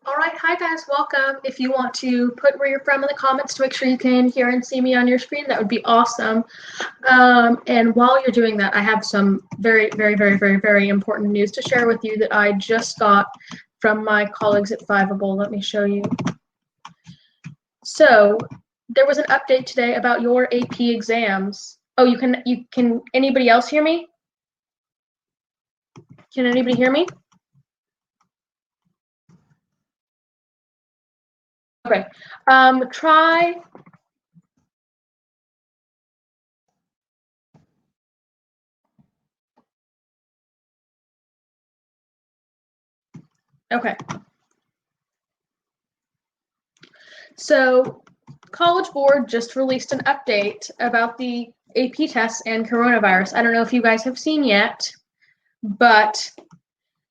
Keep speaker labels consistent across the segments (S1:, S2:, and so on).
S1: All right, hi guys, welcome. If you want to put where you're from in the comments to make sure you can hear and see me on your screen, that would be awesome. And while you're doing that, I have some very important news to share with you that I just got from my colleagues at Fiveable. Let me show you. So there was an update today about your AP exams. Oh, you can anybody else hear me? Can anybody hear me? Okay, try. Okay. So College Board just released an update about the AP tests and coronavirus. I don't know if you guys have seen yet, but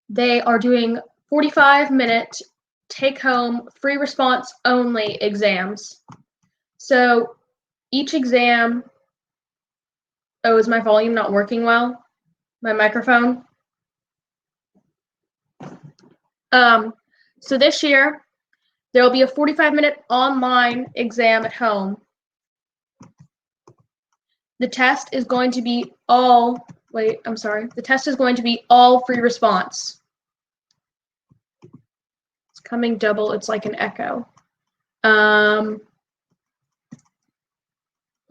S1: they are doing 45-minute take-home, free response only exams. So each exam, oh, is my volume not working well? My microphone? So this year, there will be a 45-minute online exam at home. The test is going to be all, the test is going to be all free response. It's coming double, it's like an echo. Let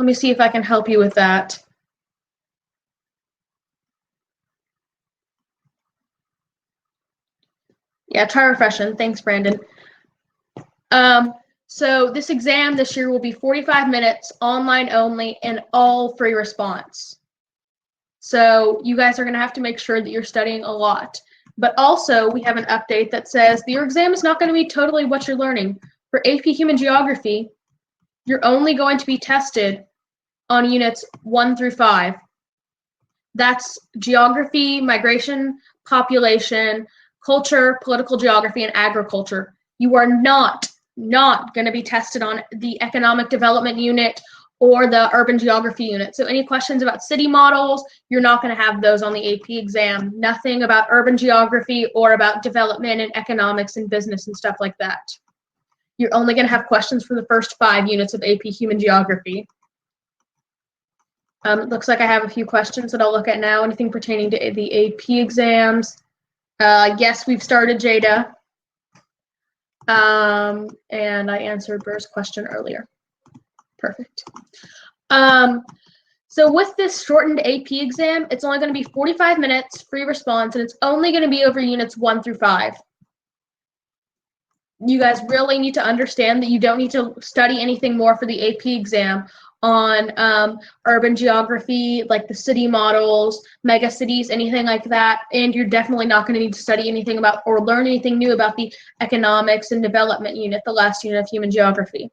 S1: me see if I can help you with that. Yeah, try refreshing. Thanks, Brandon. So this exam this year will be 45 minutes, online only, and all free response. So you guys are going to have to make sure that you're studying a lot. But also, we have an update that says that your exam is not going to be totally what you're learning. For AP Human Geography, you're only going to be tested on units 1 through 5. That's geography, migration, population, culture, political geography, and agriculture. You are not going to be tested on the economic development unit or the urban geography unit. So any questions about city models, you're not going to have those on the AP exam. Nothing about urban geography or about development and economics and business and stuff like that. You're only going to have questions for the first 5 units of AP Human Geography. It looks like I have a few questions that I'll look at now. Anything pertaining to the AP exams? Yes, we've started JADA. And I answered Burr's question earlier. Perfect. So with this shortened AP exam, it's only going to be 45 minutes, free response, and it's only going to be over units 1 through 5. You guys really need to understand that you don't need to study anything more for the AP exam on urban geography, like the city models, mega cities, anything like that. And you're definitely not going to need to study anything about or learn anything new about the economics and development unit, the last unit of human geography.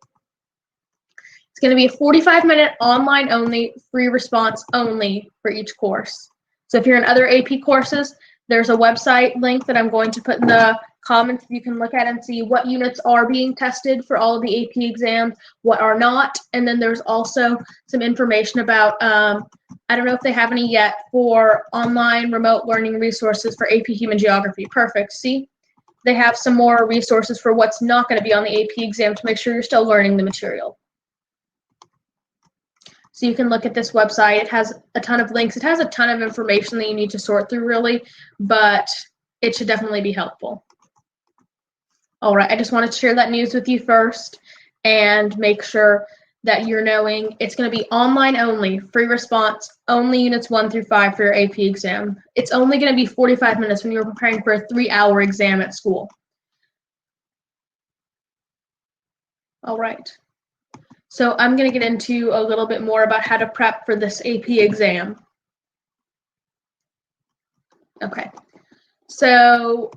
S1: It's going to be a 45-minute online only, free response only for each course. So if you're in other AP courses, there's a website link that I'm going to put in the comments. You can look at and see what units are being tested for all of the AP exams, what are not. And then there's also some information about, I don't know if they have any yet, for online remote learning resources for AP Human Geography. Perfect. See, they have some more resources for what's not going to be on the AP exam to make sure you're still learning the material. So you can look at this website. It has a ton of links. It has a ton of information that you need to sort through, really, but it should definitely be helpful. All right, I just wanted to share that news with you first and make sure that you're knowing it's going to be online only, free response, only units 1 through 5 for your AP exam. It's only going to be 45 minutes when you're preparing for a 3-hour exam at school. All right. So I'm going to get into a little bit more about how to prep for this AP exam. Okay, so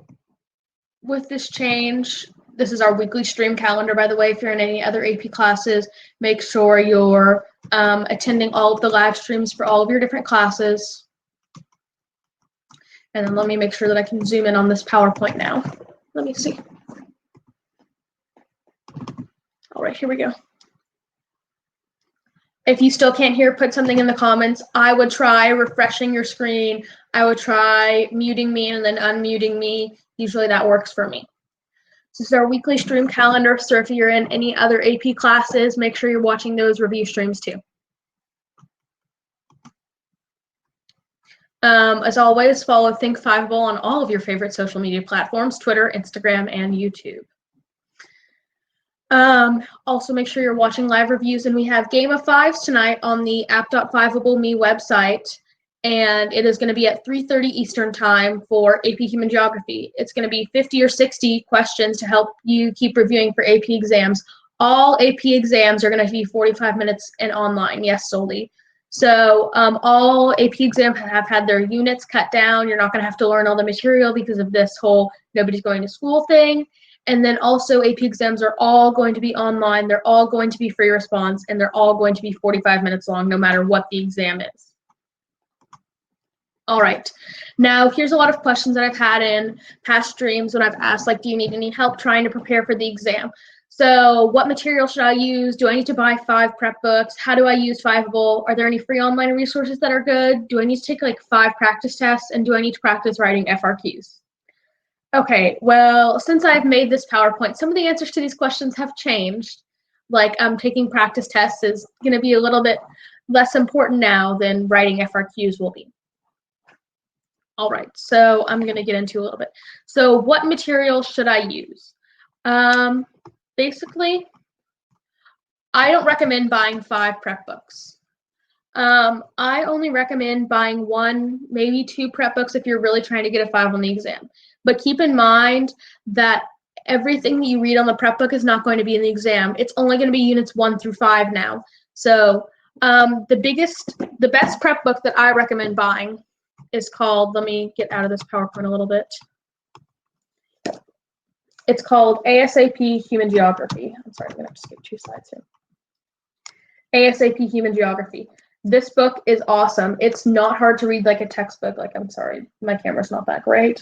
S1: with this change, this is our weekly stream calendar, by the way. If you're in any other AP classes, make sure you're attending all of the live streams for all of your different classes. And then let me make sure that I can zoom in on this PowerPoint now. Let me see. All right, here we go. If you still can't hear, put something in the comments. I would try refreshing your screen. I would try muting me and then unmuting me. Usually that works for me. This is our weekly stream calendar, so if you're in any other AP classes, make sure you're watching those review streams too. As always, follow Think Fiveable on all of your favorite social media platforms, Twitter, Instagram, and YouTube. Also, make sure you're watching live reviews, and we have Game of Fives tonight on the app.fiveable.me website, and it is going to be at 3:30 Eastern Time for AP Human Geography. It's going to be 50 or 60 questions to help you keep reviewing for AP exams. All AP exams are going to be 45 minutes and online, yes, solely. So all AP exams have had their units cut down. You're not going to have to learn all the material because of this whole nobody's going to school thing. And then also AP exams are all going to be online. They're all going to be free response, and they're all going to be 45 minutes long, no matter what the exam is. All right. Now, here's a lot of questions that I've had in past streams when I've asked, like, do you need any help trying to prepare for the exam? So what material should I use? Do I need to buy 5 prep books? How do I use Fiveable? Are there any free online resources that are good? Do I need to take like 5 practice tests? And do I need to practice writing FRQs? Okay, well, since I've made this PowerPoint, some of the answers to these questions have changed. Like taking practice tests is going to be a little bit less important now than writing FRQs will be. All right, so I'm going to get into a little bit. So what material should I use? Basically, I don't recommend buying 5 prep books. I only recommend buying 1, maybe 2 prep books if you're really trying to get a 5 on the exam. But keep in mind that everything that you read on the prep book is not going to be in the exam. It's only going to be units 1 through 5 now. So the best prep book that I recommend buying is called, let me get out of this PowerPoint a little bit. It's called ASAP Human Geography. I'm sorry, I'm going to have to skip 2 slides here. ASAP Human Geography. This book is awesome. It's not hard to read like a textbook. Like, I'm sorry, my camera's not that great.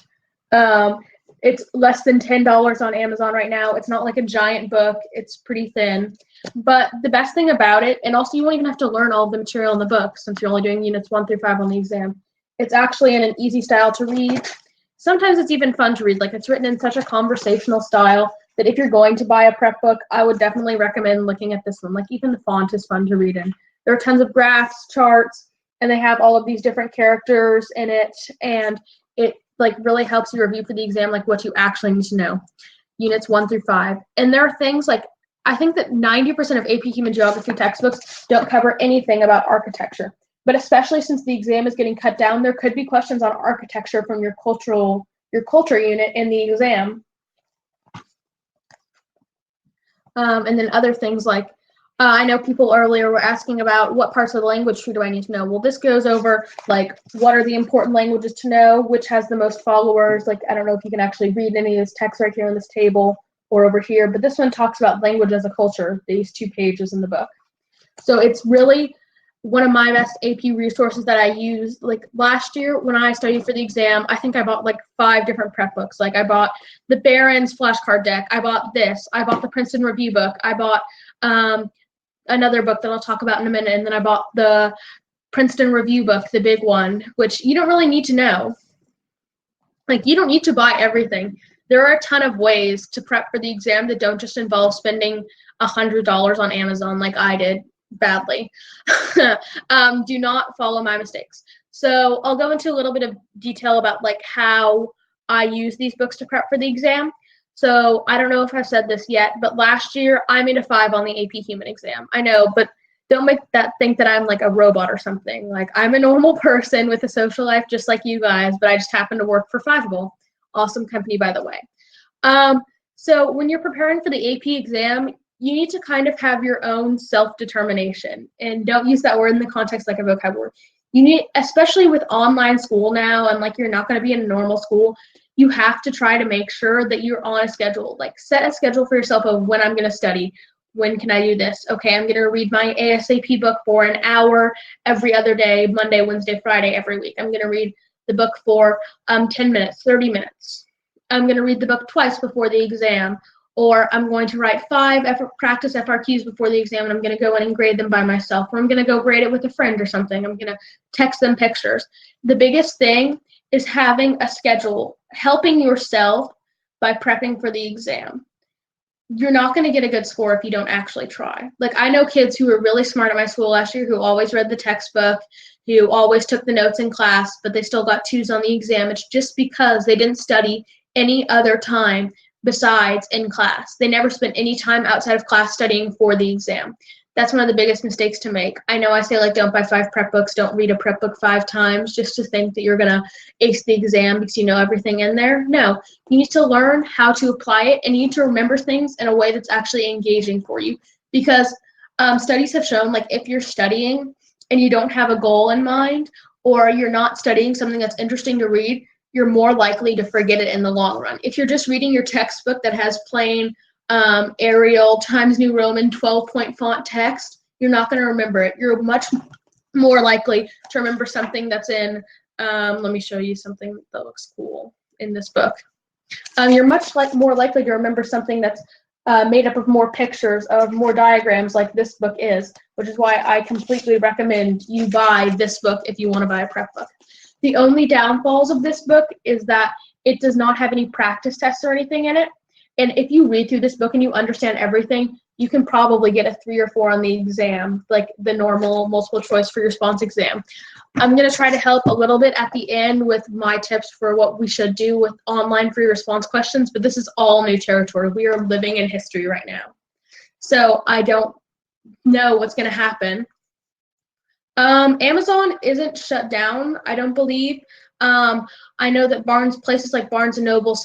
S1: It's less than $10 on Amazon right now. It's not like a giant book. It's pretty thin. But the best thing about it, and also you won't even have to learn all of the material in the book since you're only doing units 1 through 5 on the exam. It's actually in an easy style to read. Sometimes it's even fun to read. Like, it's written in such a conversational style that if you're going to buy a prep book, I would definitely recommend looking at this one. Like, even the font is fun to read in. There are tons of graphs, charts, and they have all of these different characters in it, and it like really helps you review for the exam, like what you actually need to know. Units 1 through 5. And there are things like, I think that 90% of AP Human Geography textbooks don't cover anything about architecture. But especially since the exam is getting cut down, there could be questions on architecture from your culture unit in the exam. And then other things like, I know people earlier were asking about what parts of the language tree do I need to know? Well, this goes over like what are the important languages to know, which has the most followers. Like, I don't know if you can actually read any of this text right here in this table or over here, but this one talks about language as a culture, these 2 pages in the book. So it's really one of my best AP resources that I use. Like last year when I studied for the exam, I think I bought like 5 different prep books. Like I bought the Barron's flashcard deck. I bought this. I bought the Princeton review book. I bought another book that I'll talk about in a minute. And then I bought the Princeton review book, the big one, which you don't really need to know. Like, you don't need to buy everything. There are a ton of ways to prep for the exam that don't just involve spending $100 on Amazon like I did badly. Do not follow my mistakes. So I'll go into a little bit of detail about like how I use these books to prep for the exam. So I don't know if I've said this yet, but last year I made a 5 on the AP Human exam. I know, but don't make that think that I'm like a robot or something. Like, I'm a normal person with a social life just like you guys, but I just happen to work for Fiveable. Awesome company, by the way. So when you're preparing for the AP exam, you need to kind of have your own self-determination, and don't use that word in the context like a vocabulary. You need, especially with online school now, and like you're not going to be in a normal school, you have to try to make sure that you're on a schedule. Like, set a schedule for yourself of when I'm going to study. When can I do this? Okay, I'm going to read my ASAP book for an hour every other day, Monday, Wednesday, Friday, every week. I'm going to read the book for 10 minutes, 30 minutes. I'm going to read the book twice before the exam. Or I'm going to write 5 practice FRQs before the exam, and I'm going to go in and grade them by myself. Or I'm going to go grade it with a friend or something. I'm going to text them pictures. The biggest thing is having a schedule, helping yourself by prepping for the exam. You're not going to get a good score if you don't actually try. Like, I know kids who were really smart at my school last year who always read the textbook, who always took the notes in class, but they still got 2s on the exam. It's just because they didn't study any other time besides in class. They never spent any time outside of class studying for the exam. That's one of the biggest mistakes to make. I know I say, like, don't buy 5 prep books, don't read a prep book 5 times just to think that you're going to ace the exam because you know everything in there. No, you need to learn how to apply it, and you need to remember things in a way that's actually engaging for you. Because studies have shown, like, if you're studying and you don't have a goal in mind, or you're not studying something that's interesting to read, you're more likely to forget it in the long run. If you're just reading your textbook that has plain Arial, Times New Roman, 12-point font text, you're not going to remember it. You're much more likely to remember something that's in, let me show you something that looks cool in this book. You're much more likely to remember something that's made up of more pictures, of more diagrams, like this book is, which is why I completely recommend you buy this book if you want to buy a prep book. The only downfalls of this book is that it does not have any practice tests or anything in it. And if you read through this book and you understand everything, you can probably get a 3 or 4 on the exam, like the normal multiple choice for your response exam. I'm going to try to help a little bit at the end with my tips for what we should do with online free response questions, but this is all new territory. We are living in history right now. So I don't know what's going to happen. Amazon isn't shut down, I don't believe. I know that places like Barnes & Noble,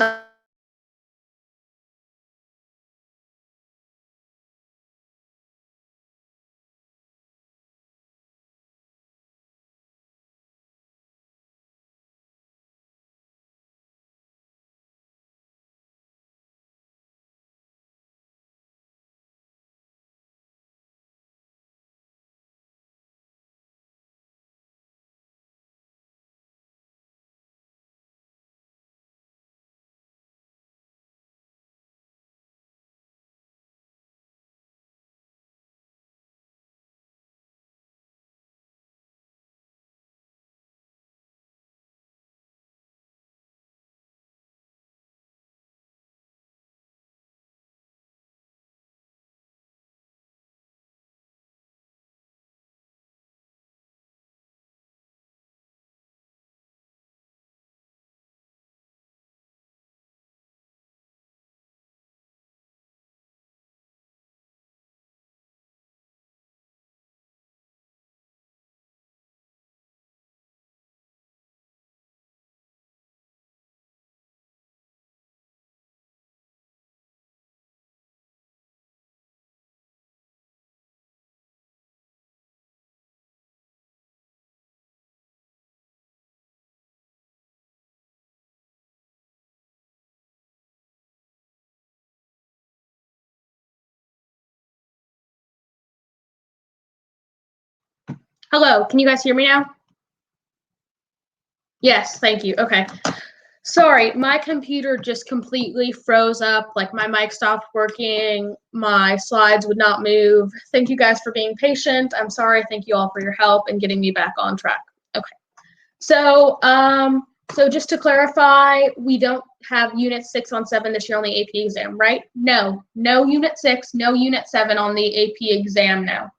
S1: hello, can you guys hear me now? Yes, thank you. Okay. Sorry, my computer just completely froze up. Like, my mic stopped working. My slides would not move. Thank you guys for being patient. I'm sorry. Thank you all for your help and getting me back on track. Okay. So, so just to clarify, we don't have Unit 6 on 7 this year on the AP exam, right? No Unit 6, no Unit 7 on the AP exam now.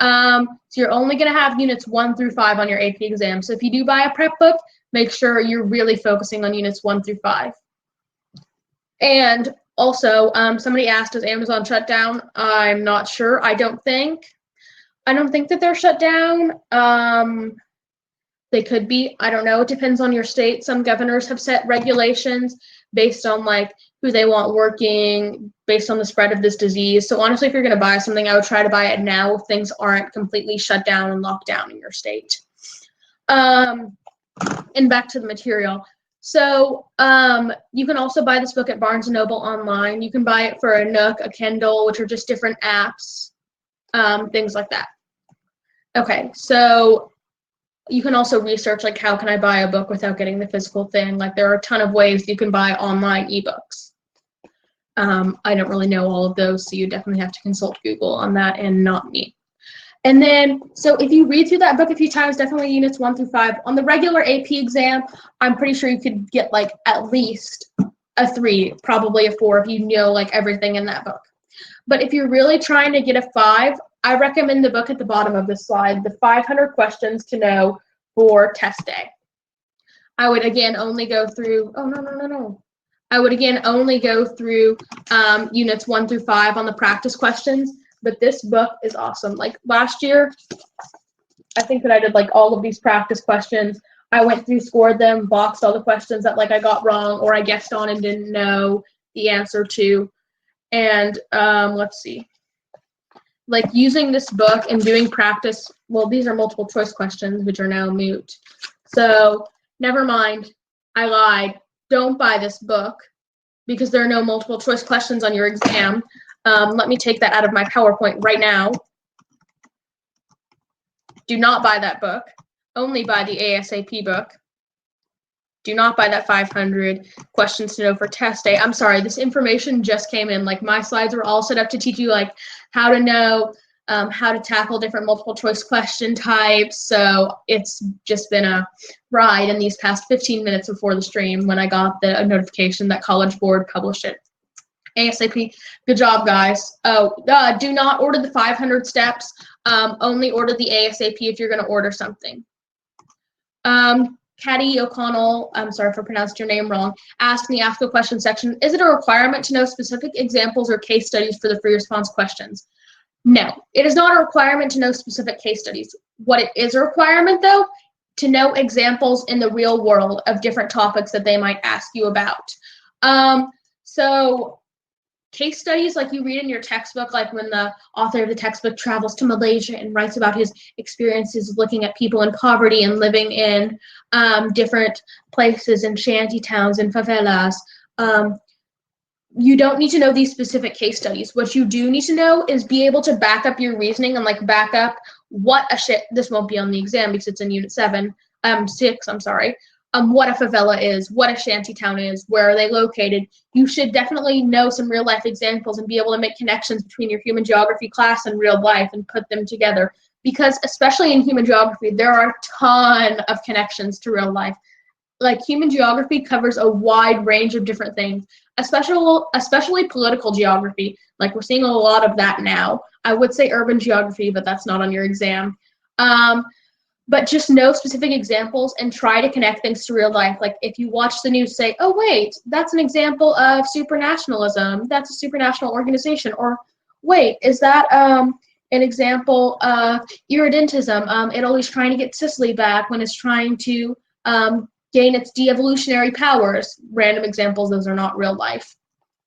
S1: So you're only going to have Units 1 through 5 on your AP exam. So if you do buy a prep book, make sure you're really focusing on Units 1 through 5. And also, somebody asked, does Amazon shut down? I'm not sure. I don't think that they're shut down. They could be. I don't know. It depends on your state. Some governors have set regulations based on, like, who they want working, based on the spread of this disease. So honestly, if you're going to buy something, I would try to buy it now if things aren't completely shut down and locked down in your state. And back to the material. So you can also buy this book at Barnes & Noble online. You can buy it for a Nook, a Kindle, which are just different apps, things like that. Okay, so you can also research, like, how can I buy a book without getting the physical thing? Like, there are a ton of ways you can buy online ebooks. I don't really know all of those, so you definitely have to consult Google on that and not me. And then, so if you read through that book a few times, definitely Units 1 through 5. On the regular AP exam, I'm pretty sure you could get, like, at least a 3, probably a 4 if you know like everything in that book. But if you're really trying to get a 5, I recommend the book at the bottom of the slide, the 500 Questions to Know for Test Day. I would again only go through, I would again only go through units 1 through 5 on the practice questions, but this book is awesome. Like last year, I think that I did like all of these practice questions. I went through, scored them, boxed all the questions that like I got wrong or I guessed on and didn't know the answer to. And let's see. Like using this book and doing practice, well, these are multiple choice questions, which are now moot. So never mind, I lied. Don't buy this book because there are no multiple choice questions on your exam. Let me take that out of my PowerPoint right now. Do not buy that book. Only buy the ASAP book. Do not buy that 500 Questions to Know for Test Day. I'm sorry, this information just came in. Like my slides were all set up to teach you like how to know, how to tackle different multiple choice question types. So it's just been a ride in these past 15 minutes before the stream when I got the notification that College Board published it. ASAP, good job, guys. Oh, do not order the 500 steps. Only order the ASAP if you're going to order something. Caddy O'Connell, I'm sorry for pronouncing your name wrong, asked in the Ask a Question section, is it a requirement to know specific examples or case studies for the free response questions? No, it is not a requirement to know specific case studies. What it is a requirement, though, to know examples in the real world of different topics that they might ask you about. So case studies like you read in your textbook, like when the author of the textbook travels to Malaysia and writes about his experiences looking at people in poverty and living in different places in shanty towns and favelas. You don't need to know these specific case studies. What you do need to know is be able to back up your reasoning and like back up what this won't be on the exam because it's in unit 6, I'm sorry. What a favela is, what a shantytown is, where are they located. You should definitely know some real life examples and be able to make connections between your human geography class and real life and put them together. Because especially in human geography, there are a ton of connections to real life. Like human geography covers a wide range of different things, especially political geography. Like we're seeing a lot of that now. I would say urban geography, but that's not on your exam. But just know specific examples and try to connect things to real life. Like if you watch the news, say, oh, wait, that's an example of supranationalism. That's a supranational organization. Or wait, is that an example of irredentism? Italy's trying to get Sicily back when it's trying to gain its de-evolutionary powers. Random examples, those are not real life.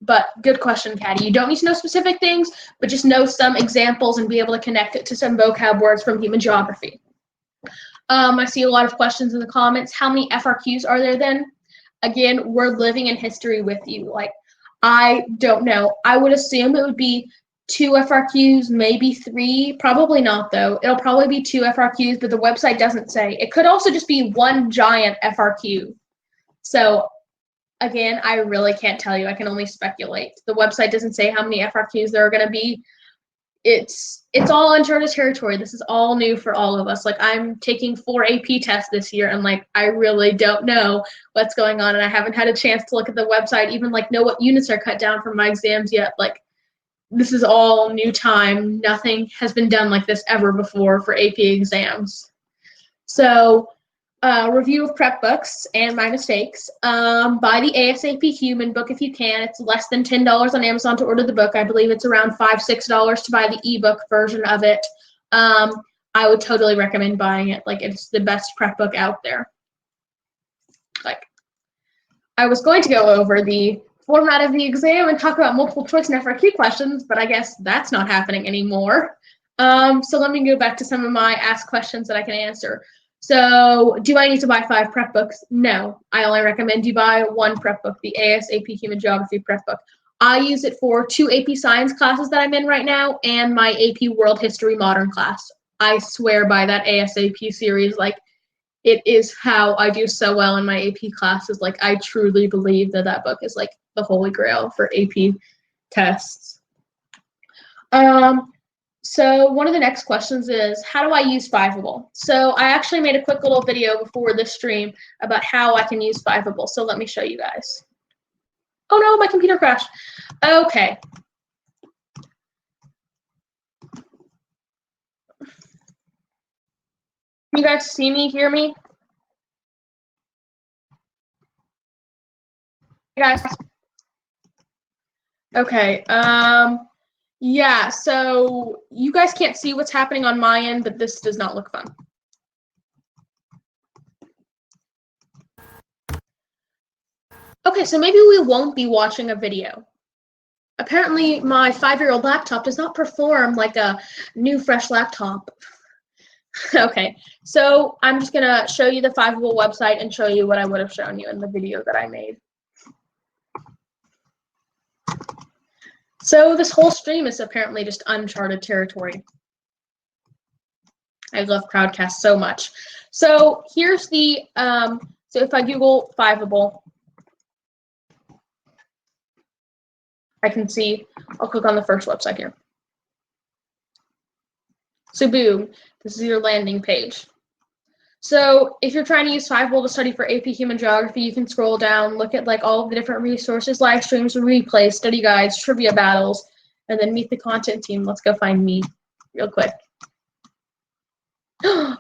S1: But good question, Caddy. You don't need to know specific things, but just know some examples and be able to connect it to some vocab words from human geography. I see a lot of questions in the comments. How many FRQs are there then? Again, we're living in history with you. Like, I don't know. I would assume it would be 2 FRQs, maybe 3. Probably not, though. It'll probably be 2 FRQs, but the website doesn't say. It could also just be one giant FRQ. So, again, I really can't tell you. I can only speculate. The website doesn't say how many FRQs there are going to be. It's all uncharted territory. This is all new for all of us. Like I'm taking 4 AP tests this year and like I really don't know what's going on and I haven't had a chance to look at the website, even like know what units are cut down from my exams yet. Like this is all new time. Nothing has been done like this ever before for AP exams. So review of prep books and my mistakes. Buy the ASAP Human book if you can. It's less than $10 on Amazon to order the book. I believe it's around $5, $6 to buy the ebook version of it. I would totally recommend buying it. Like it's the best prep book out there. Like I was going to go over the format of the exam and talk about multiple choice and FRQ questions, but I guess that's not happening anymore. So let me go back to some of my asked questions that I can answer. So do I need to buy 5 prep books? No, I only recommend you buy 1 prep book, the ASAP Human Geography prep book. I use it for 2 AP Science classes that I'm in right now and my AP World History Modern class. I swear by that ASAP series, like it is how I do so well in my AP classes. Like I truly believe that that book is like the holy grail for AP tests. So one of the next questions is, how do I use Fiveable? So I actually made a quick little video before this stream about how I can use Fiveable. So let me show you guys. Oh no, my computer crashed. Okay. Can you guys see me, hear me? Hey guys. Okay. Yeah, so you guys can't see what's happening on my end, but this does not look fun. Okay, so maybe we won't be watching a video. Apparently, my 5-year-old laptop does not perform like a new, fresh laptop. Okay, so I'm just gonna show you the Fiveable website and show you what I would have shown you in the video that I made. So this whole stream is apparently just uncharted territory. I love Crowdcast so much. So here's the, so if I Google Fiveable, I can see, I'll click on the first website here. So boom, this is your landing page. So if you're trying to use Fiveable to study for AP Human Geography, you can scroll down, look at like all of the different resources, live streams, replays, study guides, trivia battles, and then meet the content team. Let's go find me real quick.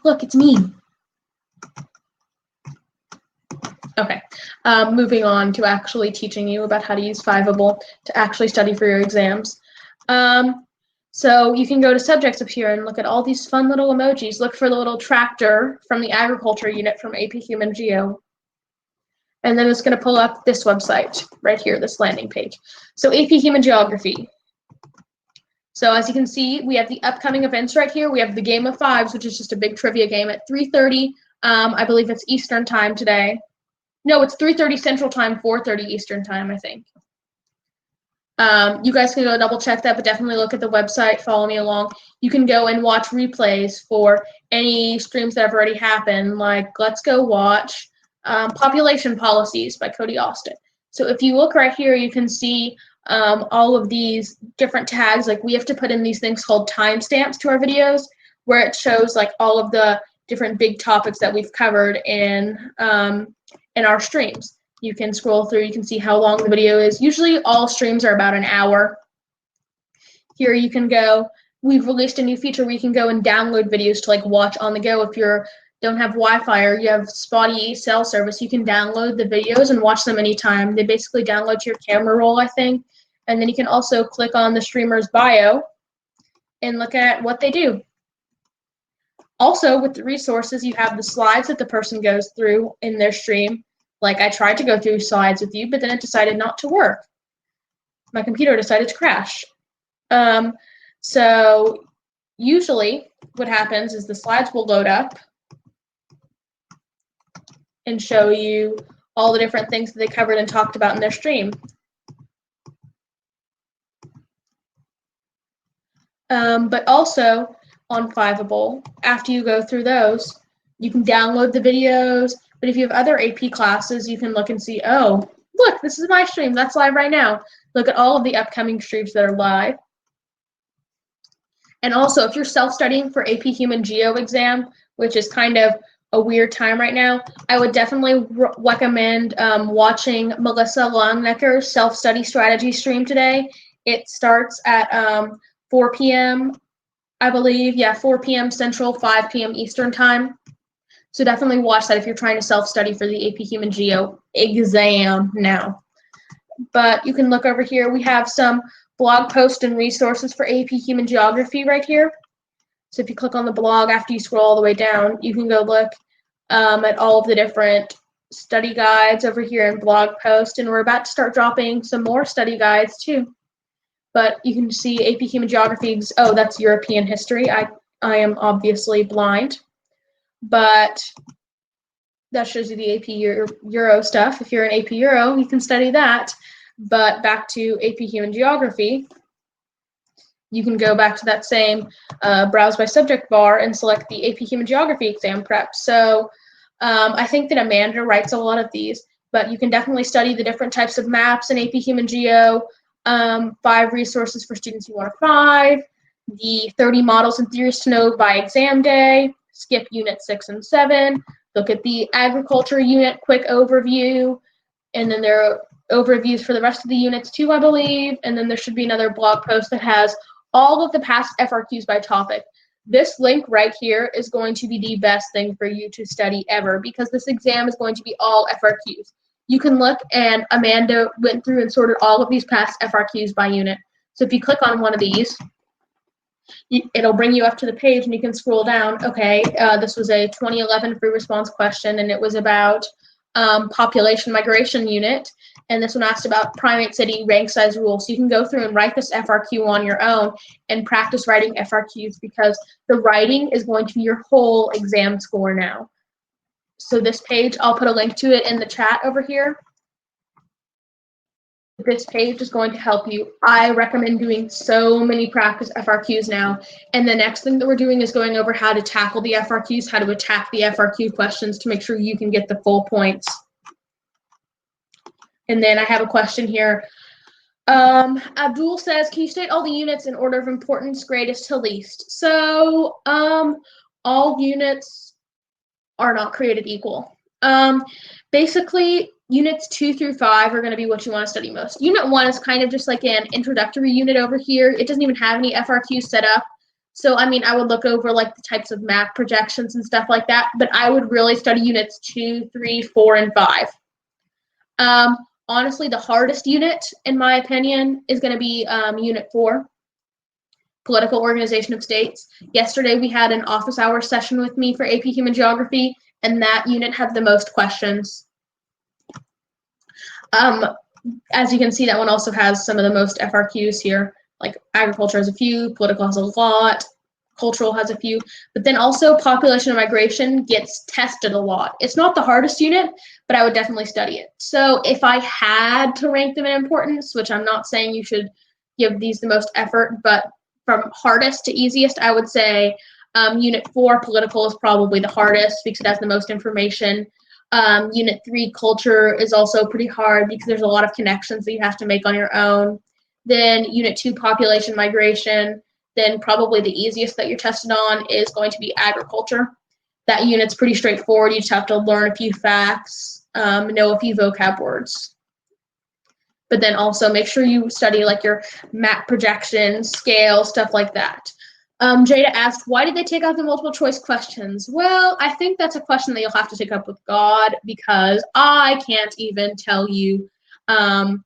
S1: Look, it's me. Okay, moving on to actually teaching you about how to use Fiveable to actually study for your exams. So you can go to subjects up here and look at all these fun little emojis. Look for the little tractor from the agriculture unit from AP Human Geo. And then it's going to pull up this website right here, this landing page. So AP Human Geography. So as you can see, we have the upcoming events right here. We have the Game of Fives, which is just a big trivia game at 3:30. I believe it's Eastern time today. No, it's 3:30 Central Time, 4:30 Eastern Time, I think. You guys can go double check that, but definitely look at the website, follow me along. You can go and watch replays for any streams that have already happened, like let's go watch Population Policies by Cody Austin. So if you look right here, you can see all of these different tags. Like we have to put in these things called timestamps to our videos, where it shows like all of the different big topics that we've covered in our streams. You can scroll through, you can see how long the video is. Usually all streams are about an hour. Here you can go, we've released a new feature where you can go and download videos to like watch on the go. If you don't have Wi-Fi or you have spotty cell service, you can download the videos and watch them anytime. They basically download to your camera roll, I think. And then you can also click on the streamer's bio and look at what they do. Also, with the resources, you have the slides that the person goes through in their stream. Like I tried to go through slides with you, but then it decided not to work. My computer decided to crash. So usually what happens is the slides will load up and show you all the different things that they covered and talked about in their stream. But also on Fiveable, after you go through those, you can download the videos. But if you have other AP classes, you can look and see, oh, look, this is my stream. That's live right now. Look at all of the upcoming streams that are live. And also, if you're self-studying for AP Human Geo exam, which is kind of a weird time right now, I would definitely recommend watching Melissa Longnecker's self-study strategy stream today. It starts at 4 p.m., I believe. Yeah, 4 p.m. Central, 5 p.m. Eastern time. So definitely watch that if you're trying to self-study for the AP Human Geo exam now. But you can look over here. We have some blog posts and resources for AP Human Geography right here. So if you click on the blog, after you scroll all the way down, you can go look at all of the different study guides over here in blog posts. And we're about to start dropping some more study guides too. But you can see AP Human Geography. Oh, that's European history. I am obviously blind. But that shows you the AP Euro stuff. If you're an AP Euro, you can study that. But back to AP Human Geography, you can go back to that same browse by subject bar and select the AP Human Geography exam prep. So I think that Amanda writes a lot of these, but you can definitely study the different types of maps in AP Human Geo, 5 resources for students who are 5, the 30 models and theories to know by exam day, skip unit 6 and 7, look at the agriculture unit quick overview, and then there overviews for the rest of the units too, I believe, and then there should be another blog post that has all of the past FRQs by topic. This link right here is going to be the best thing for you to study ever, because this exam is going to be all FRQs. You can look, and Amanda went through and sorted all of these past FRQs by unit. So if you click on one of these, it'll bring you up to the page and you can scroll down. Okay, this was a 2011 free response question, and it was about population migration unit. And this one asked about primate city rank size rules. So you can go through and write this FRQ on your own and practice writing FRQs, because the writing is going to be your whole exam score now. So this page, I'll put a link to it in the chat over here. This page is going to help you. I recommend doing so many practice FRQs now. And the next thing that we're doing is going over how to tackle the FRQs, how to attack the FRQ questions to make sure you can get the full points. And then I have a question here. Abdul says, can you state all the units in order of importance, greatest to least? So all units are not created equal. Basically, units 2 through 5 are going to be what you want to study most. Unit 1 is kind of just like an introductory unit over here. It doesn't even have any FRQs set up. So, I mean, I would look over like the types of map projections and stuff like that, but I would really study units 2, 3, 4, and 5. Honestly, the hardest unit, in my opinion, is going to be Unit 4, Political Organization of States. Yesterday, we had an office hour session with me for AP Human Geography, and that unit had the most questions. As you can see, that one also has some of the most FRQs here. Like agriculture has a few, political has a lot, cultural has a few, but then also population and migration gets tested a lot. It's not the hardest unit, but I would definitely study it. So if I had to rank them in importance, which I'm not saying you should give these the most effort, but from hardest to easiest, I would say Unit 4, political, is probably the hardest because it has the most information. Unit 3, culture, is also pretty hard because there's a lot of connections that you have to make on your own. Then Unit 2, population migration. Then probably the easiest that you're tested on is going to be agriculture. That unit's pretty straightforward. You just have to learn a few facts, know a few vocab words. But then also make sure you study like your map projections, scale, stuff like that. Jada asked, why did they take out the multiple choice questions? Well, I think that's a question that you'll have to take up with God, because I can't even tell you why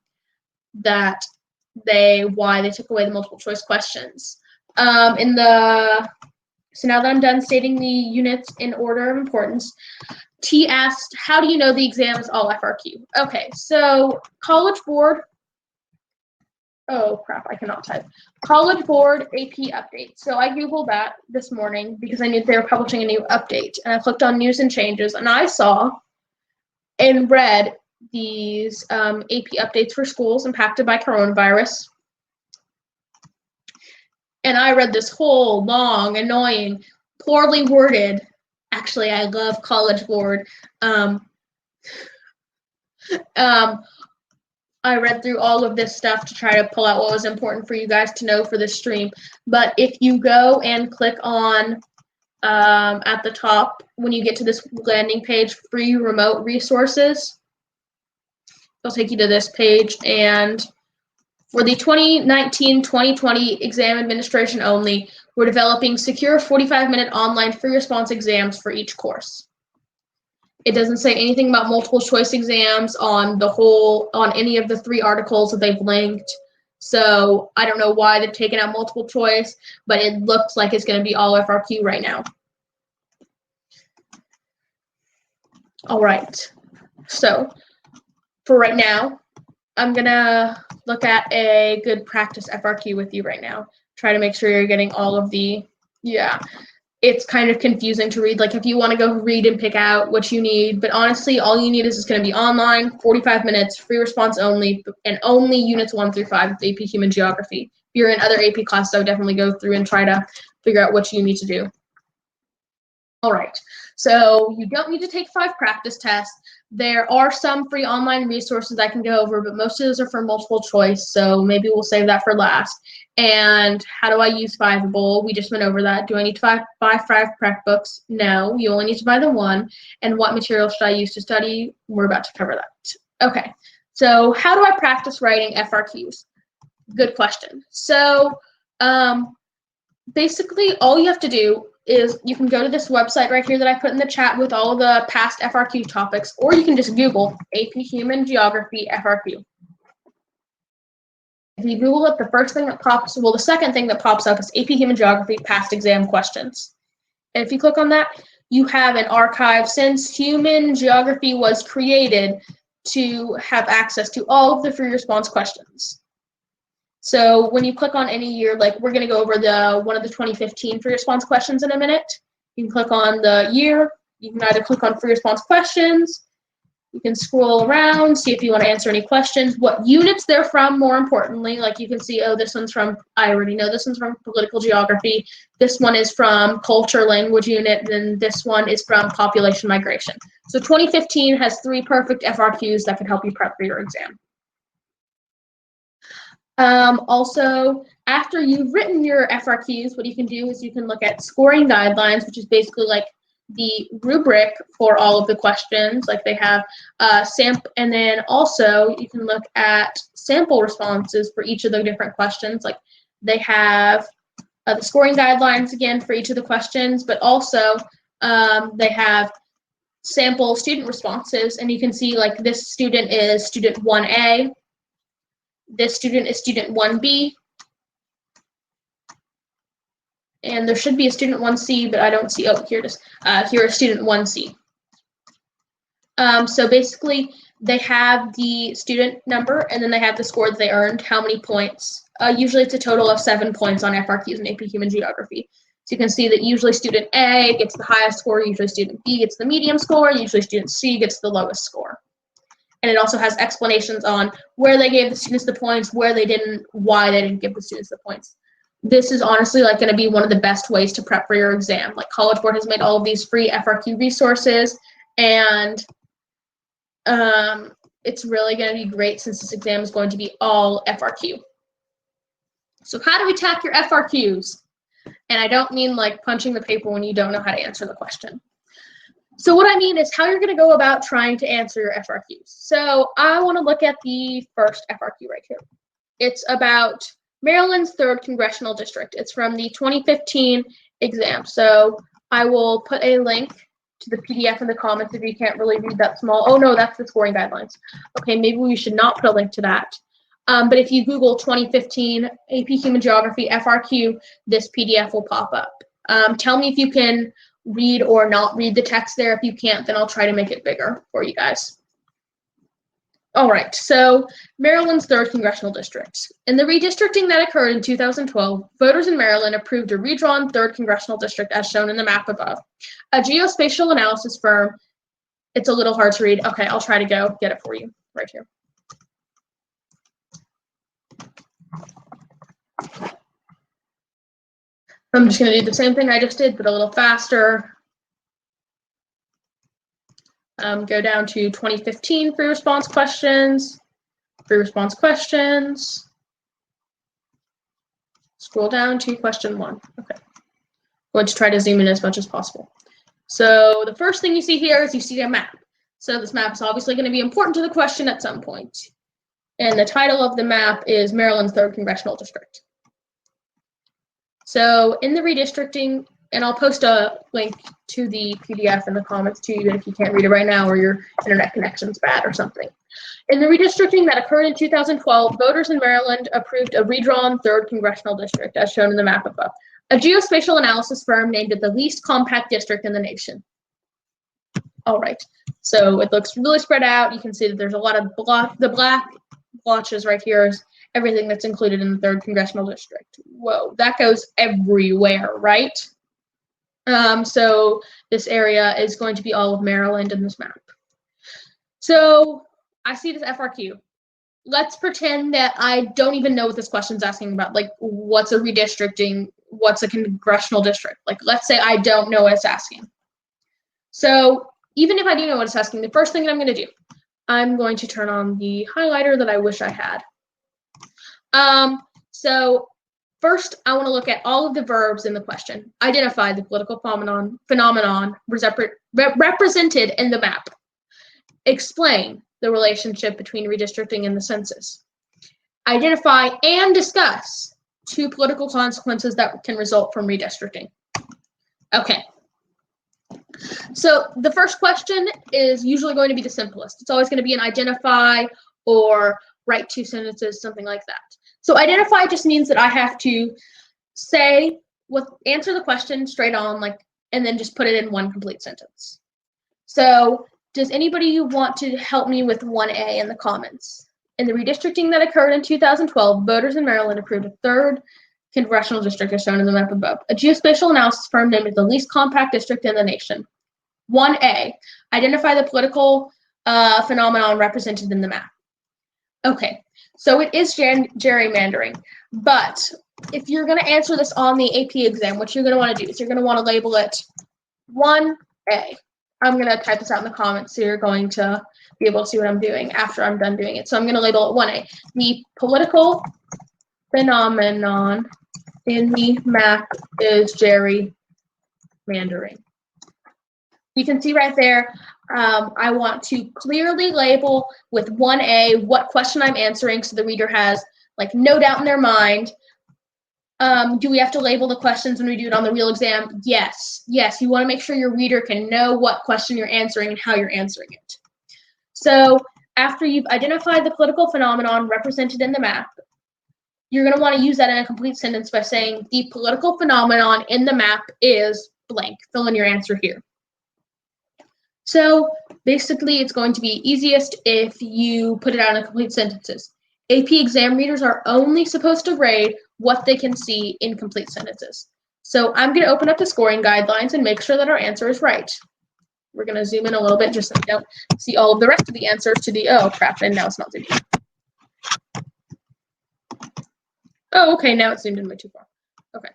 S1: they took away the multiple choice questions. So now that I'm done stating the units in order of importance, T asked, how do you know the exam is all FRQ? Okay, so College Board, oh crap, I cannot type. College Board AP update. So I Googled that this morning because I knew they were publishing a new update, and I clicked on news and changes, and I saw and read these AP updates for schools impacted by coronavirus. And I read this whole long, annoying, poorly worded, actually, I love College Board. I read through all of this stuff to try to pull out what was important for you guys to know for this stream. But if you go and click on at the top, when you get to this landing page, free remote resources, it'll take you to this page. And for the 2019-2020 exam administration only, we're developing secure 45-minute online free response exams for each course. It doesn't say anything about multiple choice exams on any of the 3 articles that they've linked. So I don't know why they've taken out multiple choice, but it looks like it's going to be all FRQ right now. All right. So for right now, I'm going to look at a good practice FRQ with you right now. Try to make sure you're getting all of the, it's kind of confusing to read. Like if you want to go read and pick out what you need, but honestly, all you need is going to be online, 45 minutes, free response only, and only units 1 through 5 of AP Human Geography. If you're in other AP classes, I would definitely go through and try to figure out what you need to do. All right, so you don't need to take 5 practice tests. There are some free online resources I can go over, but most of those are for multiple choice, so maybe we'll save that for last. And how do I use Fiveable? We just went over that. Do I need to buy 5 prep books? No, you only need to buy the 1. And what material should I use to study? We're about to cover that. Okay, So how do I practice writing FRQs? Good question. So basically all you have to do is you can go to this website right here that I put in the chat with all of the past FRQ topics, or you can just Google AP Human Geography FRQ. If you Google it, the second thing that pops up is AP Human Geography past exam questions. And if you click on that, you have an archive since human geography was created to have access to all of the free response questions. So when you click on any year, like we're going to go over one of the 2015 free response questions in a minute. You can click on the year. You can either click on free response questions. You can scroll around, see if you want to answer any questions, what units they're from, more importantly. Like you can see, oh, this one's from, I already know this one's from political geography. This one is from culture language unit, and then this one is from population migration. So 2015 has 3 perfect FRQs that can help you prep for your exam. Also, after you've written your FRQs, what you can do is you can look at scoring guidelines, which is basically like the rubric for all of the questions. Like they have and then also you can look at sample responses for each of the different questions. Like they have the scoring guidelines again for each of the questions, but also they have sample student responses, and you can see like this student is student 1A. This student is student 1B, and there should be a student 1C, but I don't see, oh, here it is. Here is student 1C. So basically, they have the student number, and then they have the score that they earned, how many points. Usually it's a total of 7 points on FRQs in AP Human Geography. So you can see that usually student A gets the highest score, usually student B gets the medium score, usually student C gets the lowest score. And it also has explanations on where they gave the students the points, where they didn't, why they didn't give the students the points. This is honestly like going to be one of the best ways to prep for your exam. Like College Board has made all of these free FRQ resources, and it's really going to be great since this exam is going to be all FRQ. So how do we tack your FRQs? And I don't mean like punching the paper when you don't know how to answer the question. So what I mean is how you're going to go about trying to answer your FRQs. So I want to look at the first FRQ right here. It's about Maryland's 3rd Congressional District. It's from the 2015 exam. So I will put a link to the PDF in the comments if you can't really read that small. Oh no, that's the scoring guidelines. Okay, maybe we should not put a link to that. But if you Google 2015 AP Human Geography FRQ, this PDF will pop up. Tell me if you can read or not read the text there. If you can't, then I'll try to make it bigger for you guys. All right, so Maryland's 3rd Congressional District. In the redistricting that occurred in 2012, voters in Maryland approved a redrawn 3rd Congressional District as shown in the map above. A geospatial analysis firm, it's a little hard to read. Okay, I'll try to go get it for you right here. I'm just going to do the same thing I just did, but a little faster. Go down to 2015 free response questions, Scroll down to question 1. Okay. I'm going to try to zoom in as much as possible. So the first thing you see here is you see a map. So this map is obviously going to be important to the question at some point. And the title of the map is Maryland's 3rd Congressional District. So in the redistricting, and I'll post a link to the PDF in the comments too, even if you can't read it right now or your internet connection's bad or something. In the redistricting that occurred in 2012, voters in Maryland approved a redrawn 3rd Congressional District as shown in the map above. A geospatial analysis firm named it the least compact district in the nation. All right, so it looks really spread out. You can see that there's a lot of the black blotches right here is everything that's included in the 3rd Congressional District. Whoa, that goes everywhere, right? So this area is going to be all of Maryland in this map. So I see this FRQ. Let's pretend that I don't even know what this question's asking about. Like, what's a redistricting? What's a congressional district? Like, let's say I don't know what it's asking. So even if I do know what it's asking, the first thing that I'm going to do, I'm going to turn on the highlighter that I wish I had. So first, I want to look at all of the verbs in the question. Identify the political phenomenon represented in the map. Explain the relationship between redistricting and the census. Identify and discuss 2 political consequences that can result from redistricting. Okay. So the first question is usually going to be the simplest. It's always going to be an identify or write 2 sentences, something like that. So identify just means that I have to answer the question straight on, and then just put it in one complete sentence. So does anybody want to help me with 1A in the comments? In the redistricting that occurred in 2012, voters in Maryland approved a 3rd congressional district as shown in the map above. A geospatial analysis firm named it the least compact district in the nation. 1A, identify the political phenomenon represented in the map. Okay, so it is gerrymandering, but if you're going to answer this on the AP exam, what you're going to want to do is you're going to want to label it 1A. I'm going to type this out in the comments so you're going to be able to see what I'm doing after I'm done doing it. So I'm going to label it 1A. The political phenomenon in the map is gerrymandering. You can see right there, I want to clearly label with 1A what question I'm answering so the reader has no doubt in their mind. Do we have to label the questions when we do it on the real exam? Yes. Yes, you want to make sure your reader can know what question you're answering and how you're answering it. So after you've identified the political phenomenon represented in the map, you're going to want to use that in a complete sentence by saying the political phenomenon in the map is blank. Fill in your answer here. So basically, it's going to be easiest if you put it out in complete sentences. AP exam readers are only supposed to grade what they can see in complete sentences. So I'm going to open up the scoring guidelines and make sure that our answer is right. We're going to zoom in a little bit just so we don't see all of the rest of the answers to the, oh crap, and now it's not zooming in. Oh, okay, now it's zoomed in way too far. Okay.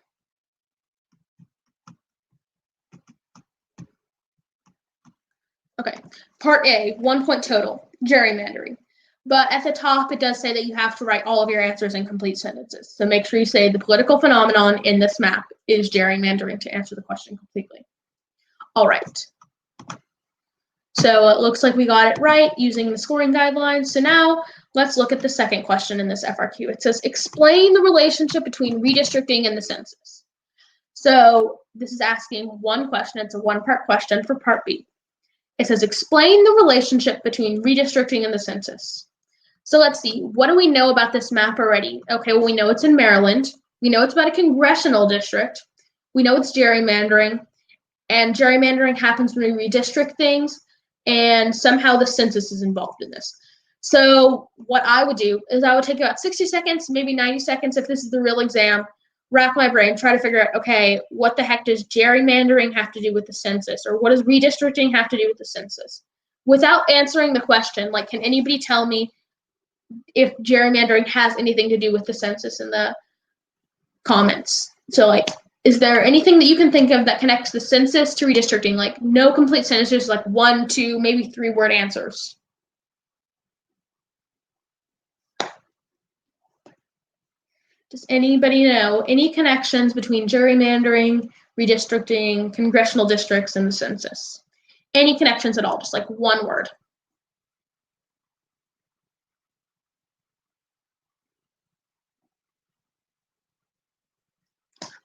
S1: Okay, part A, 1 point total, gerrymandering. But at the top, it does say that you have to write all of your answers in complete sentences. So make sure you say the political phenomenon in this map is gerrymandering to answer the question completely. All right. So it looks like we got it right using the scoring guidelines. So now let's look at the second question in this FRQ. It says, explain the relationship between redistricting and the census. So this is asking one question. It's a 1-part question for part B. It says, explain the relationship between redistricting and the census. So let's see, what do we know about this map already? Okay, well, we know it's in Maryland. We know it's about a congressional district. We know it's gerrymandering. And gerrymandering happens when we redistrict things. And somehow the census is involved in this. So what I would do is I would take about 60 seconds, maybe 90 seconds if this is the real exam, rack my brain, try to figure out, okay, what the heck does gerrymandering have to do with the census? Or what does redistricting have to do with the census? Without answering the question, can anybody tell me if gerrymandering has anything to do with the census in the comments? So is there anything that you can think of that connects the census to redistricting? No complete sentences, 1, 2, maybe 3-word answers. Does anybody know any connections between gerrymandering, redistricting, congressional districts, and the census? Any connections at all, just 1 word.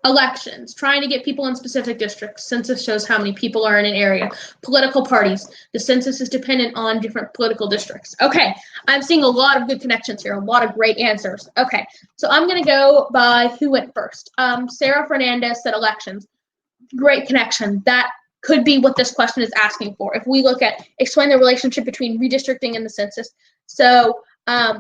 S1: Elections, trying to get people in specific districts. Census shows how many people are in an area. Political parties, the census is dependent on different political districts. Okay, I'm seeing a lot of good connections here, a lot of great answers. Okay, so I'm going to go by who went first. Sarah Fernandez said elections. Great connection. That could be what this question is asking for. If we look at explain the relationship between redistricting and the census. So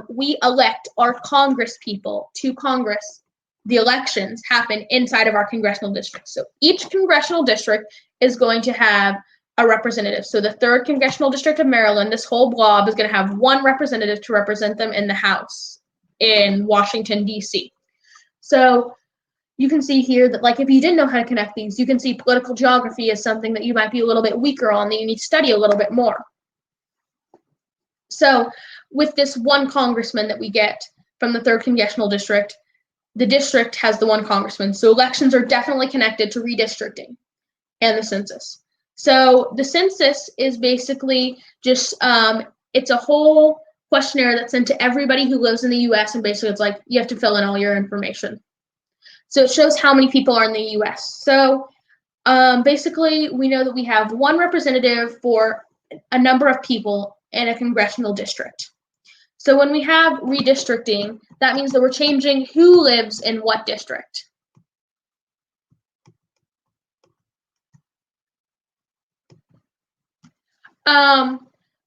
S1: we elect our Congress people to Congress. The elections happen inside of our congressional districts. So each congressional district is going to have a representative. So the 3rd Congressional District of Maryland, this whole blob is going to have 1 representative to represent them in the House in Washington, D.C. So you can see here that if you didn't know how to connect these, you can see political geography is something that you might be a little bit weaker on, that you need to study a little bit more. So with this 1 congressman that we get from the 3rd Congressional District, the district has the 1 congressman. So elections are definitely connected to redistricting and the census. So the census is basically just It's a whole questionnaire that's sent to everybody who lives in the US, and basically it's like you have to fill in all your information. So it shows how many people are in the US. So basically, we know that we have one representative for a number of people in a congressional district. So when we have redistricting, that means that we're changing who lives in what district.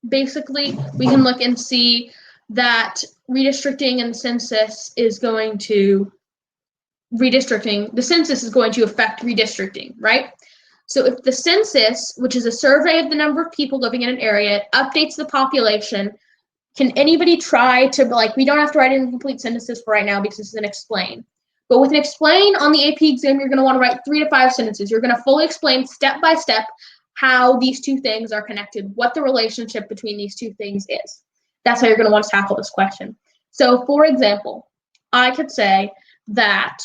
S1: Basically, we can look and see that redistricting and the census is going to the census is going to affect redistricting, right? So if the census, which is a survey of the number of people living in an area, updates the population, can anybody try to, like, we don't have to write in complete sentences for right now because this is an explain. But with an explain on the AP exam, you're going to want to write 3 to 5 sentences. You're going to fully explain step by step how these two things are connected, what the relationship between these two things is. That's how you're going to want to tackle this question. So, for example, I could say that,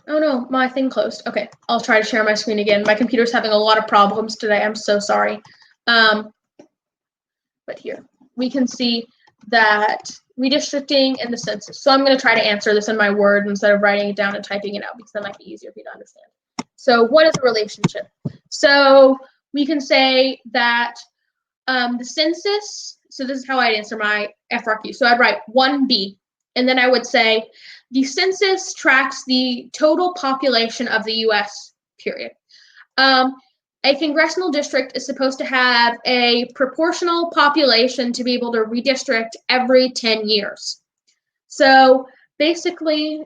S1: oh no, my thing closed. Okay, I'll try to share my screen again. My computer's having a lot of problems today. I'm so sorry. But here, we can see that redistricting and the census. So I'm going to try to answer this in my Word instead of writing it down and typing it out because that might be easier for you to understand. So what is a relationship? So we can say that the census, so this is how I'd answer my FRQ. So I'd write 1B, and then I would say the census tracks the total population of the US, period. A congressional district is supposed to have a proportional population to be able to redistrict every 10 years. So basically,